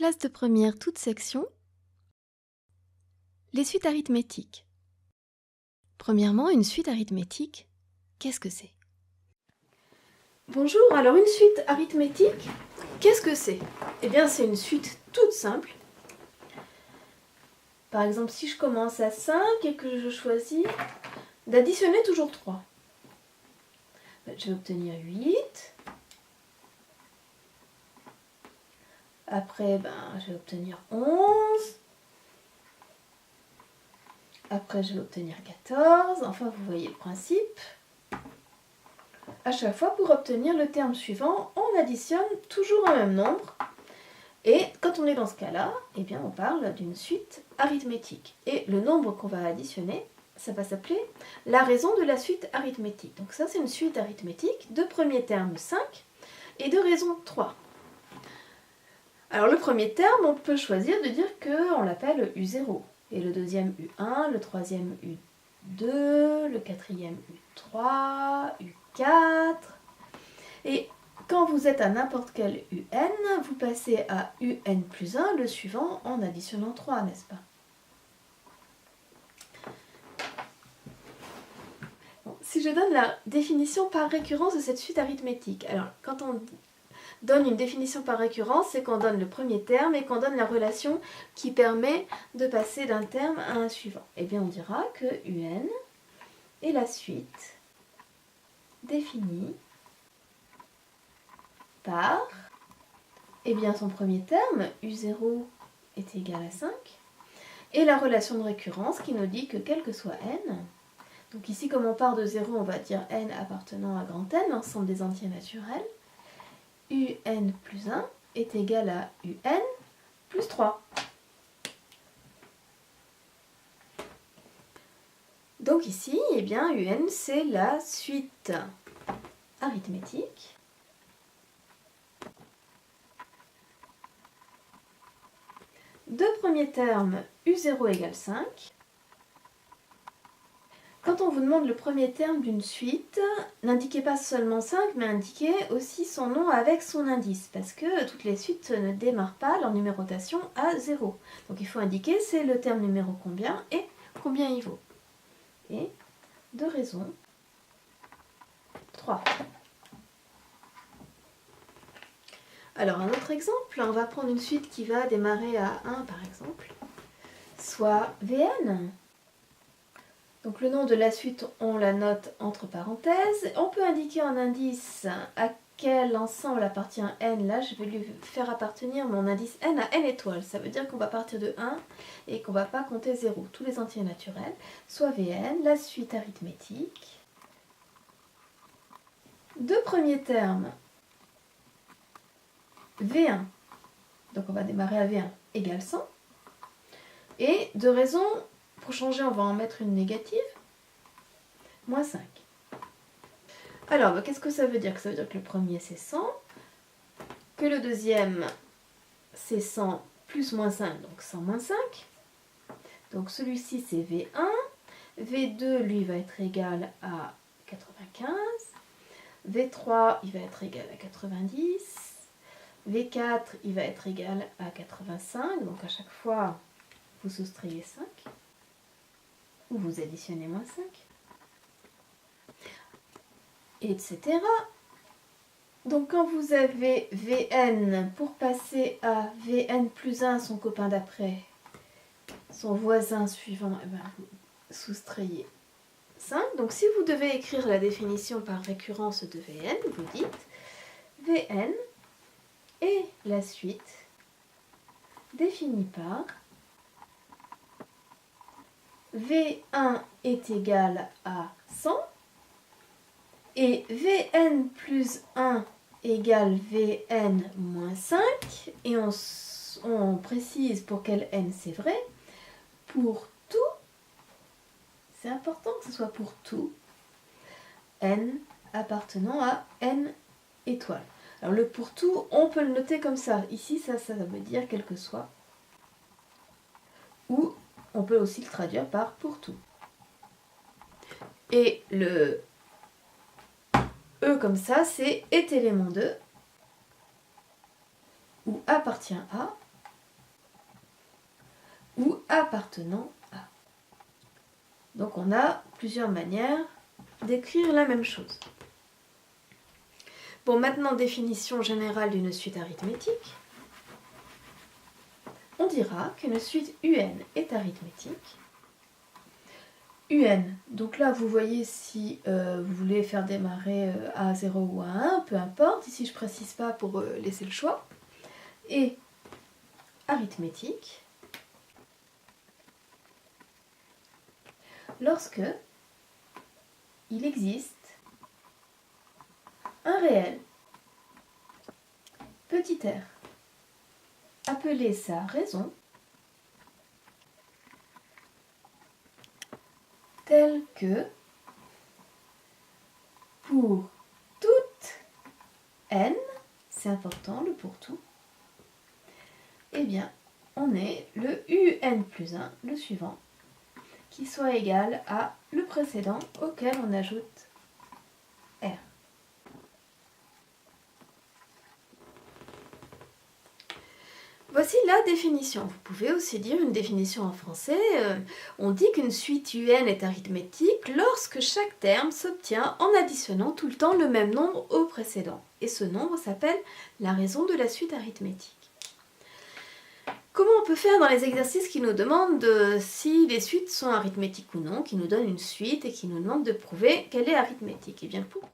Classe de première, toute section. Les suites arithmétiques. Premièrement, une suite arithmétique, qu'est-ce que c'est? Bonjour, alors une suite arithmétique, qu'est-ce que c'est? Eh bien c'est une suite toute simple. Par exemple, si je commence à 5 et que je choisis d'additionner toujours 3, je vais obtenir 8. Après, je vais obtenir 11. Après, je vais obtenir 14. Enfin, vous voyez le principe. À chaque fois, pour obtenir le terme suivant, on additionne toujours un même nombre. Et quand on est dans ce cas-là, eh bien, on parle d'une suite arithmétique. Et le nombre qu'on va additionner, ça va s'appeler la raison de la suite arithmétique. Donc ça, c'est une suite arithmétique de premier terme 5 et de raison 3. Alors le premier terme, on peut choisir de dire qu'on l'appelle U0. Et le deuxième U1, le troisième U2, le quatrième U3, U4. Et quand vous êtes à n'importe quel UN, vous passez à UN plus 1, le suivant, en additionnant 3, n'est-ce pas? Bon, si je donne la définition par récurrence de cette suite arithmétique, alors quand on donne une définition par récurrence, c'est qu'on donne le premier terme et qu'on donne la relation qui permet de passer d'un terme à un suivant. Eh bien, on dira que UN est la suite définie par, eh bien, son premier terme, U0 est égal à 5, et la relation de récurrence qui nous dit que quel que soit n, donc ici comme on part de 0, on va dire n appartenant à grand N, l'ensemble des entiers naturels, UN plus 1 est égal à UN plus 3. Donc ici, eh bien, UN, c'est la suite arithmétique de premier terme U0 égale 5. Quand on vous demande le premier terme d'une suite, n'indiquez pas seulement 5, mais indiquez aussi son nom avec son indice, parce que toutes les suites ne démarrent pas leur numérotation à 0. Donc il faut indiquer c'est le terme numéro combien et combien il vaut. Et de raison 3. Alors un autre exemple, on va prendre une suite qui va démarrer à 1 par exemple, soit Vn. Donc le nom de la suite, on la note entre parenthèses. On peut indiquer en indice à quel ensemble appartient n. Là, je vais lui faire appartenir mon indice n à n étoiles. Ça veut dire qu'on va partir de 1 et qu'on ne va pas compter 0. Tous les entiers naturels, soit Vn, la suite arithmétique. De premier terme, V1. Donc on va démarrer à V1 égale 100. Et de raison, pour changer, on va en mettre une négative, moins 5. Alors, qu'est-ce que ça veut dire? Ça veut dire que le premier, c'est 100, que le deuxième, c'est 100 plus moins 5, donc 100 moins 5. Donc celui-ci, c'est V1. V2, lui, va être égal à 95. V3, il va être égal à 90. V4, il va être égal à 85. Donc à chaque fois, vous soustrayez 5. Ou vous additionnez moins 5. Etc. Donc quand vous avez Vn, pour passer à Vn plus 1, son copain d'après, son voisin suivant, vous soustrayez 5. Donc si vous devez écrire la définition par récurrence de Vn, vous dites Vn est la suite définie par V1 est égal à 100 et Vn plus 1 égale Vn moins 5, et on précise pour quel n c'est vrai, pour tout, c'est important que ce soit pour tout, n appartenant à n étoiles. Alors le pour tout, on peut le noter comme ça, ici ça veut dire quel que soit, ou on peut aussi le traduire par pour tout. Et le E comme ça, c'est est élément de, ou appartient à, ou appartenant à. Donc on a plusieurs manières d'écrire la même chose. Bon, maintenant définition générale d'une suite arithmétique. On dira qu'une suite UN est arithmétique. UN, donc là vous voyez si vous voulez faire démarrer à 0 ou à 1, peu importe, ici je ne précise pas pour laisser le choix. Et arithmétique, lorsque il existe un réel petit r, appelé sa raison, telle que pour toute n, c'est important le pour tout, eh bien on est le un plus 1, le suivant, qui soit égal à le précédent auquel on ajoute r. Voici la définition. Vous pouvez aussi dire une définition en français. On dit qu'une suite UN est arithmétique lorsque chaque terme s'obtient en additionnant tout le temps le même nombre au précédent. Et ce nombre s'appelle la raison de la suite arithmétique. Comment on peut faire dans les exercices qui nous demandent si les suites sont arithmétiques ou non, qui nous donnent une suite et qui nous demandent de prouver qu'elle est arithmétique? Eh bien, pour